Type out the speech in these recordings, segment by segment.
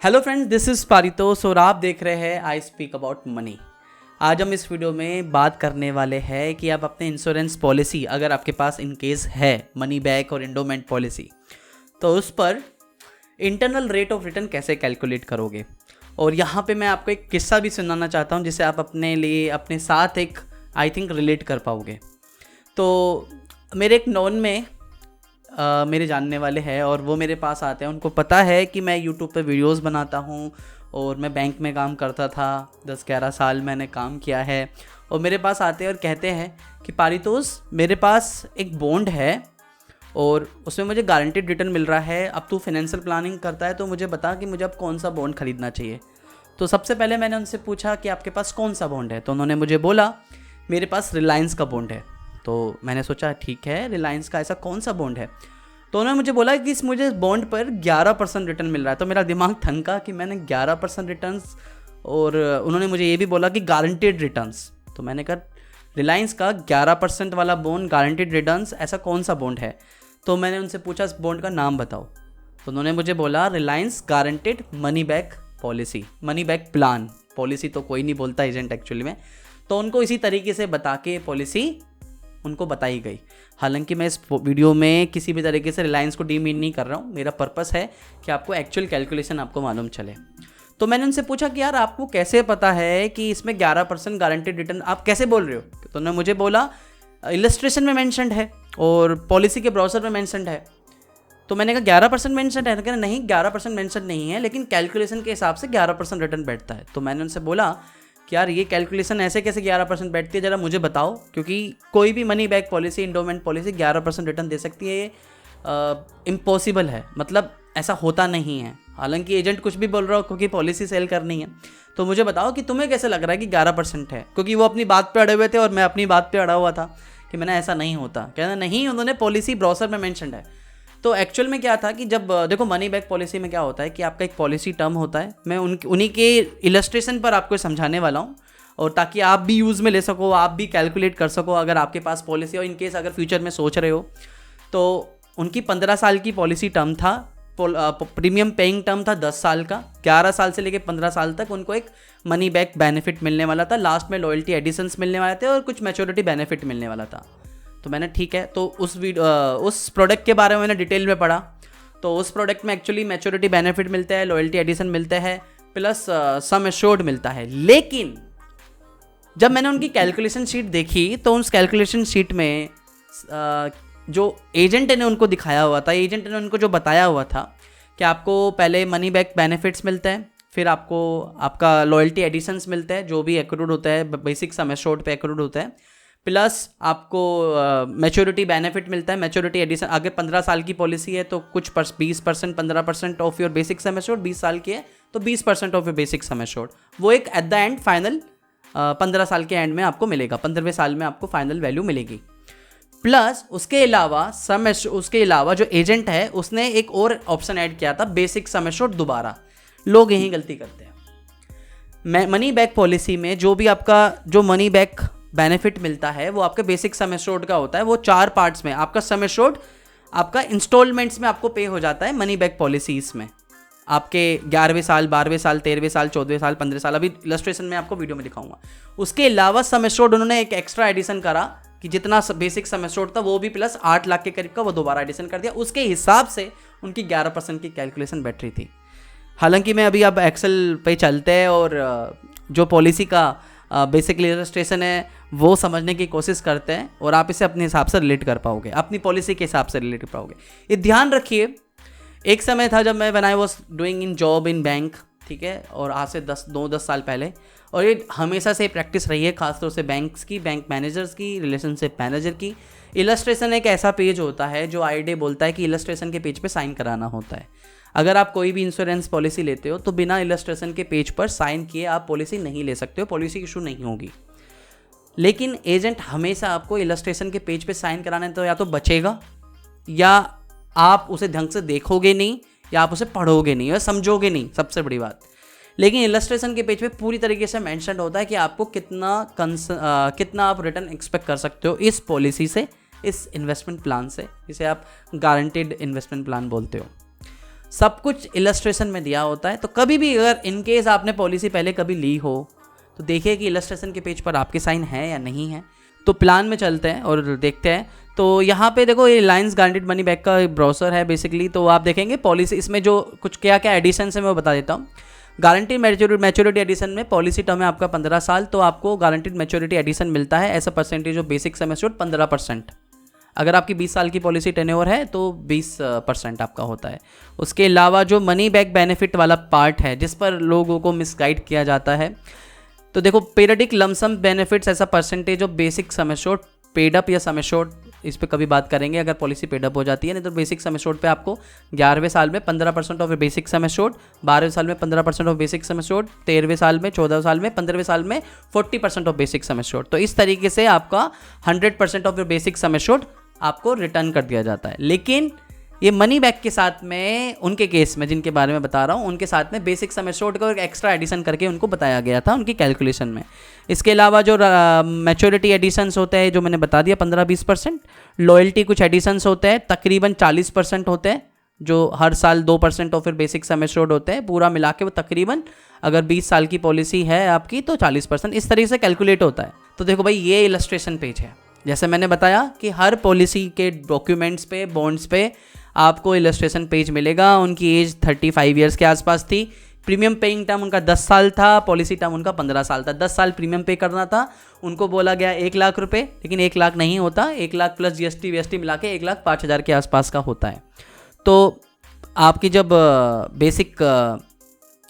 Hello friends, this is Paritosh और आप देख रहे हैं आई स्पीक अबाउट मनी। आज हम इस वीडियो में बात करने वाले हैं कि आप अपने इंश्योरेंस पॉलिसी अगर आपके पास इन केस है मनी बैक और एंडोमेंट पॉलिसी, तो उस पर इंटरनल रेट ऑफ रिटर्न कैसे कैलकुलेट करोगे। और यहाँ पे मैं आपको एक किस्सा भी सुनाना चाहता हूँ जिससे आप अपने लिए अपने साथ एक आई थिंक रिलेट कर पाओगे। तो मेरे एक नॉन में मेरे जानने वाले हैं और वो मेरे पास आते हैं। उनको पता है कि मैं यूट्यूब पे वीडियोस बनाता हूँ और मैं बैंक में काम करता था, 10-11 साल मैंने काम किया है। और मेरे पास आते हैं और कहते हैं कि पारितोष, मेरे पास एक बॉन्ड है और उसमें मुझे गारंटीड रिटर्न मिल रहा है। अब तू फाइनेंशियल प्लानिंग करता है तो मुझे बता कि मुझे अब कौन सा बॉन्ड खरीदना चाहिए। तो सबसे पहले मैंने उनसे पूछा कि आपके पास कौन सा बॉन्ड है, तो उन्होंने मुझे बोला मेरे पास रिलायंस का बॉन्ड है। तो मैंने सोचा ठीक है, रिलायंस का ऐसा कौन सा बॉन्ड है। तो उन्होंने मुझे बोला कि मुझे बॉन्ड पर 11% रिटर्न मिल रहा है। तो मेरा दिमाग ठनका कि मैंने 11% रिटर्न्स, और उन्होंने मुझे ये भी बोला कि गारंटेड रिटर्न्स। तो मैंने कहा रिलायंस का 11% वाला बॉन्ड गारंटेड रिटर्न्स, ऐसा कौन सा बॉन्ड है। तो मैंने उनसे पूछा इस बॉन्ड का नाम बताओ। तो उन्होंने मुझे बोला Reliance guaranteed money back policy, money back plan. Policy तो कोई नहीं बोलता एजेंट एक्चुअली में। तो उनको इसी तरीके से बता के पॉलिसी उनको बताई गई। हालांकि मैं इस वीडियो में किसी भी तरीके से रिलायंस को डीमीन नहीं कर रहा हूँ, मेरा पर्पस है कि आपको एक्चुअल कैलकुलेशन आपको मालूम चले। तो मैंने उनसे पूछा कि यार आपको कैसे पता है कि इसमें 11% गारंटेड रिटर्न आप कैसे बोल रहे हो। तो उन्होंने मुझे बोला इलस्ट्रेशन में मेंशन्ड है और पॉलिसी के ब्राउज़र में मेंशन्ड है। तो मैंने कहा 11% मेंशन्ड है। तो कहना नहीं, 11% मेंशन नहीं है, लेकिन कैलकुलेशन के हिसाब से 11% रिटर्न बैठता है। तो मैंने उनसे बोला कि यार ये कैलकुलेशन ऐसे कैसे 11% बैठती है, ज़रा मुझे बताओ, क्योंकि कोई भी money back policy, endowment policy 11% return दे सकती है, ये इम्पॉसिबल है, मतलब ऐसा होता नहीं है। हालांकि एजेंट कुछ भी बोल रहा हो क्योंकि पॉलिसी सेल करनी है। तो मुझे बताओ कि तुम्हें कैसे लग रहा है कि 11% है, क्योंकि वो अपनी बात पे अड़े हुए थे और मैं अपनी बात पे अड़ा हुआ था कि मैंने ऐसा नहीं होता। कहना नहीं, उन्होंने पॉलिसी ब्राउज़र में मेंशन्ड है। तो एक्चुअल में क्या था कि जब देखो मनी बैक पॉलिसी में क्या होता है कि आपका एक पॉलिसी टर्म होता है। मैं उन्हीं के इलस्ट्रेशन पर आपको समझाने वाला हूँ, और ताकि आप भी यूज़ में ले सको, आप भी कैलकुलेट कर सको अगर आपके पास पॉलिसी, और इनकेस अगर फ्यूचर में सोच रहे हो। तो उनकी 15 साल की पॉलिसी टर्म था, प्रीमियम पेइंग टर्म था 10 साल का। 11 साल से लेकर 15 साल तक उनको एक मनी बैक बेनिफिट मिलने वाला था, लास्ट में लॉयल्टी एडिशंस मिलने वाले थे और कुछ मैच्योरिटी बेनिफिट मिलने वाला था। तो मैंने ठीक है, तो उस प्रोडक्ट के बारे में मैंने डिटेल में पढ़ा। तो उस प्रोडक्ट में एक्चुअली मैच्योरिटी बेनिफिट मिलते हैं, लॉयल्टी एडिशन मिलते हैं, प्लस सम एश्योर्ड मिलता है। लेकिन जब मैंने उनकी कैलकुलेशन शीट देखी तो उस कैलकुलेशन शीट में जो एजेंट ने उनको दिखाया हुआ था, एजेंट ने उनको जो बताया हुआ था कि आपको पहले मनी बैक बेनिफिट्स मिलते हैं, फिर आपको आपका लॉयल्टी एडिशंस मिलते हैं जो भी एक्रूड होता है, बेसिक सम एश्योर्ड पे एक्रूड होता है, प्लस आपको मैच्योरिटी बेनिफिट मिलता है। मैच्योरिटी एडिशन अगर 15 साल की पॉलिसी है तो कुछ 20%, 15% of your basic sum assured, 20 साल की है तो 20% of your basic sum assured. वो एक एट द एंड फाइनल 15 साल के एंड में आपको मिलेगा, 15वें साल में आपको फाइनल वैल्यू मिलेगी। प्लस उसके अलावा जो एजेंट है उसने एक और ऑप्शन ऐड किया था, बेसिक सम एश्योर्ड। दोबारा लोग यही गलती करते हैं। मनी बैक पॉलिसी में जो भी आपका जो मनी बैक बेनिफिट मिलता है वो आपके बेसिक सम एश्योर्ड का होता है। वो 4 पार्ट्स में आपका सम एश्योर्ड आपका इंस्टॉलमेंट्स में आपको पे हो जाता है मनी बैक पॉलिसीज में। आपके 11वें साल, 12वें साल, 13वें साल, 14वें साल, 15 साल, अभी इलस्ट्रेशन में आपको वीडियो में दिखाऊंगा। उसके अलावा सम एश्योर्ड उन्होंने एक एक्स्ट्रा एडिशन करा कि जितना बेसिक सम एश्योर्ड था वो भी प्लस 8 लाख के करीब का वो दोबारा एडिशन कर दिया। उसके हिसाब से उनकी 11% की कैलकुलेशन बैठ रही थी। हालांकि मैं अभी अब एक्सेल पे चलते हैं और जो पॉलिसी का बेसिकली इलस्ट्रेशन है वो समझने की कोशिश करते हैं और आप इसे अपने हिसाब से रिलेट कर पाओगे, अपनी पॉलिसी के हिसाब से रिलेट कर पाओगे। ये ध्यान रखिए, एक समय था जब मैं when I was doing in job in bank, ठीक है, और आज से 10 साल पहले, और ये हमेशा से प्रैक्टिस रही है खासतौर से बैंक्स की, बैंक मैनेजर्स की, रिलेशनशिप मैनेजर की। इलस्ट्रेशन एक ऐसा पेज होता है जो आईडे बोलता है कि इलस्ट्रेशन के पेज पे साइन कराना होता है। अगर आप कोई भी इंश्योरेंस पॉलिसी लेते हो तो बिना इलस्ट्रेशन के पेज पर साइन किए आप पॉलिसी नहीं ले सकते हो, पॉलिसी इशू नहीं होगी। लेकिन एजेंट हमेशा आपको इलस्ट्रेशन के पेज पे साइन कराने तो या तो बचेगा, या आप उसे ढंग से देखोगे नहीं, या आप उसे पढ़ोगे नहीं या समझोगे नहीं, सबसे बड़ी बात। लेकिन इलस्ट्रेशन के पेज पे पूरी तरीके से मेंशन होता है कि आपको कितना आप रिटर्न एक्सपेक्ट कर सकते हो इस पॉलिसी से, इस इन्वेस्टमेंट प्लान से, जिसे आप गारंटेड इन्वेस्टमेंट प्लान बोलते हो। सब कुछ इलस्ट्रेशन में दिया होता है। तो कभी भी अगर इनकेस आपने पॉलिसी पहले कभी ली हो तो देखिए कि इलस्ट्रेशन के पेज पर आपके साइन है या नहीं है। तो प्लान में चलते हैं और देखते हैं। तो यहाँ पे देखो ये रिलायंस गारंटीड मनी बैक का ब्राउज़र है बेसिकली। तो आप देखेंगे पॉलिसी इसमें जो कुछ क्या क्या एडिशन है मैं वो बता देता हूँ। गारंटीड मैच्योरिटी एडिशन में पॉलिसी टर्म है आपका 15 साल, तो आपको गारंटीड मैच्योरिटी एडिशन मिलता है as a percentage of basic sum assured 15%। अगर आपकी 20 साल की पॉलिसी टेन्योर है तो 20% आपका होता है। उसके अलावा जो मनी बैक बेनिफिट वाला पार्ट है जिस पर लोगों को मिसगाइड किया जाता है, तो देखो पीरियडिक लमसम बेनिफिट्स ऐसा percentage of basic sum assured paid up या सम एश्योर्ड, इस पे कभी बात करेंगे अगर पॉलिसी पेड अप हो जाती है। नहीं तो बेसिक सम एश्योर्ड पे आपको 11वें साल में 15% ऑफ बेसिक सम एश्योर्ड, 12वें साल में 15% ऑफ बेसिक सम एश्योर्ड, 13वें साल में, 14वें साल में, 15वें साल में 40% ऑफ बेसिक सम एश्योर्ड। तो इस तरीके से आपका 100% ऑफ बेसिक सम एश्योर्ड आपको रिटर्न कर दिया जाता है। लेकिन ये मनी बैक के साथ में उनके केस में जिनके बारे में बता रहा हूँ उनके साथ में बेसिक सम एश्योर्ड का एक एक्स्ट्रा एडिशन करके उनको बताया गया था उनकी कैलकुलेशन में। इसके अलावा जो मैच्योरिटी एडिशंस होते हैं जो मैंने बता दिया 15-20%, लॉयल्टी कुछ एडिशंस होते हैं तकरीबन 40% होते हैं जो हर साल 2% और फिर बेसिक सम एश्योर्ड होते हैं। पूरा मिला के वो तकरीबन अगर 20 साल की पॉलिसी है आपकी तो 40%, इस तरीके से कैलकुलेट होता है। तो देखो भाई ये इलस्ट्रेशन पेज है। जैसे मैंने बताया कि हर पॉलिसी के डॉक्यूमेंट्स पे बॉन्ड्स पे आपको इलस्ट्रेशन पेज मिलेगा। उनकी एज 35 ईयर्स के आसपास थी। प्रीमियम पेइंग टर्म उनका 10 साल था, पॉलिसी टर्म उनका 15 साल था। 10 साल प्रीमियम पे करना था। उनको बोला गया 1 लाख रुपए, लेकिन 1 लाख नहीं होता, 1 लाख प्लस जीएसटी वीएसटी मिला के 1,05,000 के आसपास का होता है। तो आपकी जब बेसिक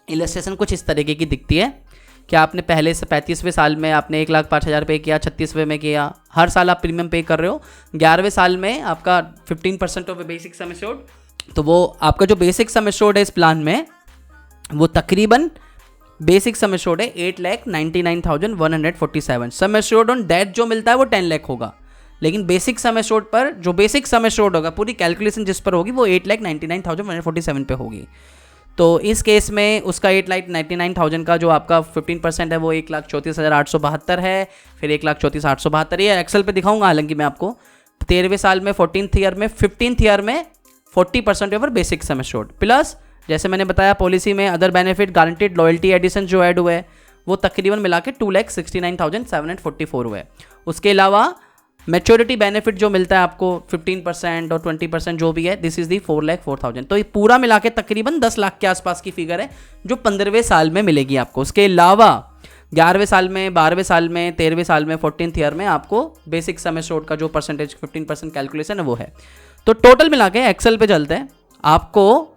इलस्ट्रेशन कुछ इस तरीके की दिखती है कि आपने पहले से 35वें साल में आपने 1,05,000 पे किया, 36वें में किया, हर साल आप प्रीमियम पे कर रहे हो। 11वें साल में आपका 15% ऑफ बेसिक सम एश्योर्ड, तो वो आपका जो बेसिक सम एश्योर्ड है इस प्लान में वो तकरीबन बेसिक सम एश्योर्ड है 8,99,147। सम एश्योर्ड ऑन डेथ जो मिलता है वो 10 लाख होगा, लेकिन बेसिक सम एश्योर्ड पर जो बेसिक सम एश्योर्ड होगा पूरी कैलकुलेशन जिस पर होगी वो 8,99,147 पे होगी। तो इस केस में उसका 8,99,000 का जो आपका 15% है वो 1,34,872 है, फिर 1,34,872 ये एक्सेल पे दिखाऊंगा हालांकि मैं आपको। 13वें साल में 14th ईयर में 15th ईयर में 40% over basic sum assured plus जैसे मैंने बताया पॉलिसी में other benefit guaranteed loyalty addition जो ऐड हुए हैं वो तकरीबन मिला के 2,69,744 हुए। उसके अलावा मैच्योरिटी बेनिफिट जो मिलता है आपको 15% और 20% जो भी है, दिस इज दी 4,04,000। तो ये पूरा मिला के तकरीबन 10 लाख के आसपास की फिगर है जो 15वें साल में मिलेगी आपको। उसके अलावा 11वें साल में, 12वें साल में, 13वें साल में, 14th ईयर में आपको बेसिक सम एश्योर्ड का जो परसेंटेज 15% कैलकुलेशन है वो है। तो टोटल मिला के एक्सेल पे चलते हैं। आपको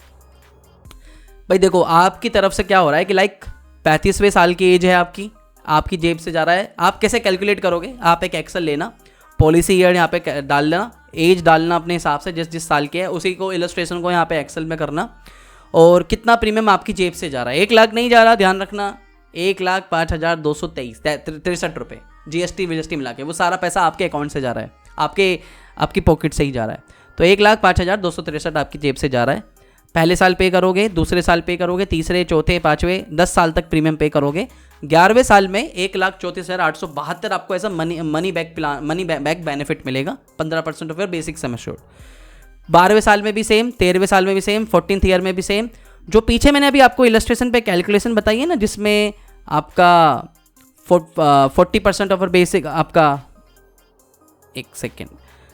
भाई देखो आपकी तरफ से क्या हो रहा है कि लाइक 35वें साल की एज है आपकी जेब से जा रहा है। आप कैसे कैलकुलेट करोगे? आप एक एक्सेल लेना, पॉलिसी ईयर यहाँ पे डाल लेना, एज डालना अपने हिसाब से जिस साल के है उसी को इलस्ट्रेशन को यहाँ पे एक्सेल में करना और कितना प्रीमियम आपकी जेब से जा रहा है। 1 लाख नहीं जा रहा, ध्यान रखना, 1,05,223 रुपये जीएसटी वीएसटी मिला के वो सारा पैसा आपके अकाउंट से जा रहा है, आपकी पॉकेट से ही जा रहा है। तो 1,05,263 आपकी जेब से जा रहा है। पहले साल पे करोगे, दूसरे साल पे करोगे, तीसरे, चौथे, पाँचवें 10 साल तक प्रीमियम पे करोगे। 11वें साल में 1,34,872 आपको ऐसा मनी बैक बेनिफिट मिलेगा 15% of your basic sum assured. 12वें साल में भी सेम, 13वें साल में भी सेम, 14th ईयर में भी सेम। जो पीछे मैंने अभी आपको इलस्ट्रेशन पे कैलकुलेशन बताई है ना जिसमें आपका 40% ऑफ बेसिक आपका 1 सेकेंड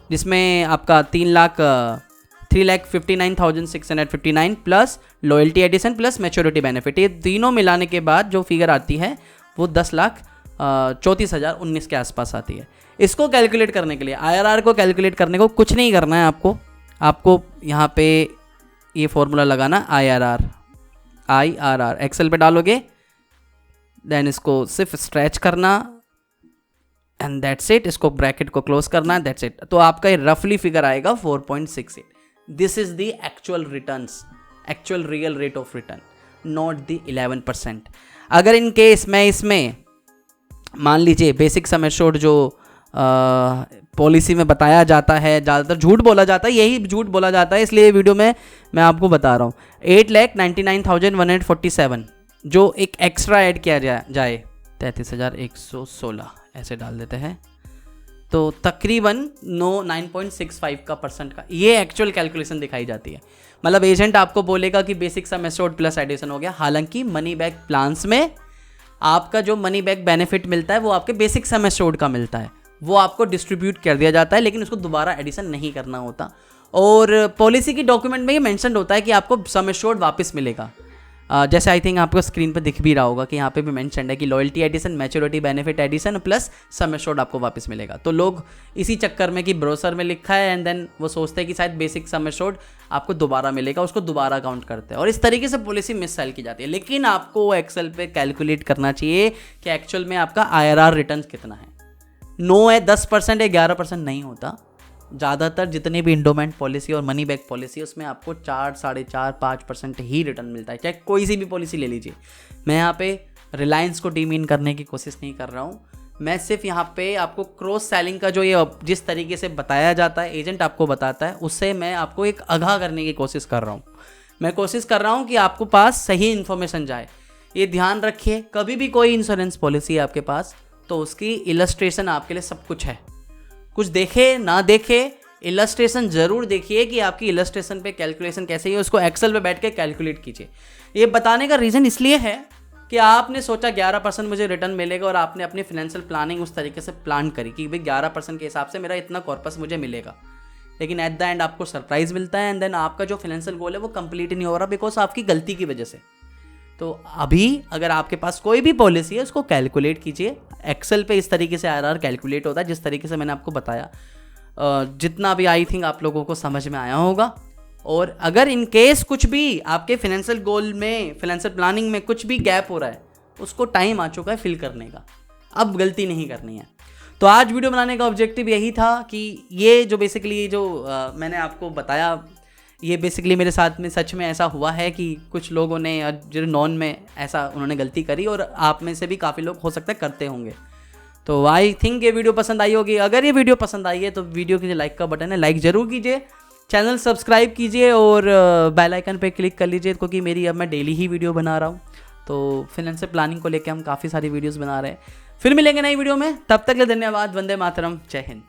जिसमें आपका 3,59,659 plus loyalty addition plus maturity benefit, ये तीनों मिलाने के बाद जो फिगर आती है वो 10,34,019 के आसपास आती है। इसको कैलकुलेट करने के लिए IRR को कैलकुलेट करने को कुछ नहीं करना है आपको यहाँ पे ये फॉर्मूला लगाना IRR एक्सेल पे डालोगे, देन इसको सिर्फ स्ट्रेच करना एंड दैट्स इट, इसको ब्रैकेट को क्लोज करना, दैट्स इट। तो आपका ये रफली फिगर आएगा 4.68। This is the actual returns, actual real rate of return, not the 11%। अगर इन केस मैं इसमें मान लीजिए बेसिक सम एश्योर्ड जो पॉलिसी में बताया जाता है, ज़्यादातर झूठ बोला जाता है, यही झूठ बोला जाता है, इसलिए वीडियो में मैं आपको बता रहा हूँ। 8,99,147 जो एक एक्स्ट्रा ऐड किया जाए 33,116 ऐसे डाल देते हैं तो तकरीबन 9.65 का % का ये एक्चुअल कैलकुलेशन दिखाई जाती है। मतलब एजेंट आपको बोलेगा कि basic sum assured plus addition हो गया, हालांकि मनी बैक प्लान्स में आपका जो मनी बैक बेनिफिट मिलता है वो आपके बेसिक सम एश्योर्ड का मिलता है, वो आपको डिस्ट्रीब्यूट कर दिया जाता है, लेकिन उसको दोबारा एडिशन नहीं करना होता। और पॉलिसी की डॉक्यूमेंट में ये मेंशन होता है कि आपको सम एश्योर्ड वापस मिलेगा। जैसे आई थिंक आपको स्क्रीन पर दिख भी रहा होगा कि यहाँ पे भी मेंशन है कि loyalty addition, maturity benefit addition plus sum assured आपको वापस मिलेगा। तो लोग इसी चक्कर में कि ब्रोशर में लिखा है एंड देन वो सोचते हैं कि शायद बेसिक सम एश्योर्ड आपको दोबारा मिलेगा, उसको दोबारा काउंट करते हैं और इस तरीके से पॉलिसी मिस सेल की जाती है। लेकिन आपको एक्सेल पे कैलकुलेट करना चाहिए कि एक्चुअल में आपका IRR रिटर्न कितना है। 9 है, 10% या 11% नहीं होता। ज़्यादातर जितने भी इंडोमेंट पॉलिसी और मनी बैक पॉलिसी उसमें आपको 4, 4.5, 5% ही रिटर्न मिलता है, चाहे कोई सी भी पॉलिसी ले लीजिए। मैं यहाँ पे रिलायंस को डीमीन करने की कोशिश नहीं कर रहा हूँ, मैं सिर्फ यहाँ पे आपको क्रॉस सेलिंग का जो ये जिस तरीके से बताया जाता है, एजेंट आपको बताता है, उससे मैं आपको एक आगाह करने की कोशिश कर रहा हूँ। मैं कोशिश कर रहा हूँ कि आपको पास सही इन्फॉर्मेशन जाए। ये ध्यान रखिए, कभी भी कोई इंश्योरेंस पॉलिसी है आपके पास तो उसकी इलस्ट्रेशन आपके लिए सब कुछ है। कुछ देखे ना देखे, इलस्ट्रेशन ज़रूर देखिए कि आपकी इलस्ट्रेशन पे कैलकुलेशन कैसे है, उसको एक्सेल पे बैठ के कैलकुलेट कीजिए। ये बताने का रीज़न इसलिए है कि आपने सोचा 11% मुझे रिटर्न मिलेगा और आपने अपनी फाइनेंशियल प्लानिंग उस तरीके से प्लान करी कि भाई 11% के हिसाब से मेरा इतना कॉर्पस मुझे मिलेगा, लेकिन एट द एंड आपको सरप्राइज़ मिलता है एंड देन आपका जो फाइनेंशियल गोल है वो कंप्लीट ही नहीं हो रहा बिकॉज आपकी गलती की वजह से। तो अभी अगर आपके पास कोई भी पॉलिसी है उसको कैलकुलेट कीजिए। एक्सेल पे इस तरीके से IRR कैलकुलेट होता है जिस तरीके से मैंने आपको बताया, जितना भी आई थिंक आप लोगों को समझ में आया होगा। और अगर इन केस कुछ भी आपके फाइनेंशियल गोल में, फाइनेंशियल प्लानिंग में कुछ भी गैप हो रहा है, उसको टाइम आ चुका है फिल करने का, अब गलती नहीं करनी है। तो आज वीडियो बनाने का ऑब्जेक्टिव यही था कि ये जो बेसिकली जो मैंने आपको बताया, ये बेसिकली मेरे साथ में सच में ऐसा हुआ है कि कुछ लोगों ने जो नॉन में ऐसा उन्होंने गलती करी और आप में से भी काफ़ी लोग हो सकता है करते होंगे। तो आई थिंक ये वीडियो पसंद आई होगी। अगर ये वीडियो पसंद आई है तो वीडियो के जो लाइक का बटन है लाइक ज़रूर कीजिए, चैनल सब्सक्राइब कीजिए और बेल आइकन पे क्लिक कर लीजिए क्योंकि मेरी अब मैं डेली ही वीडियो बना रहा हूँ। तो फाइनेंशियल प्लानिंग को लेकर हम काफ़ी सारी वीडियोज़ बना रहे हैं। फिर मिलेंगे नई वीडियो में, तब तक के लिए धन्यवाद। वंदे मातरम, जय हिंद।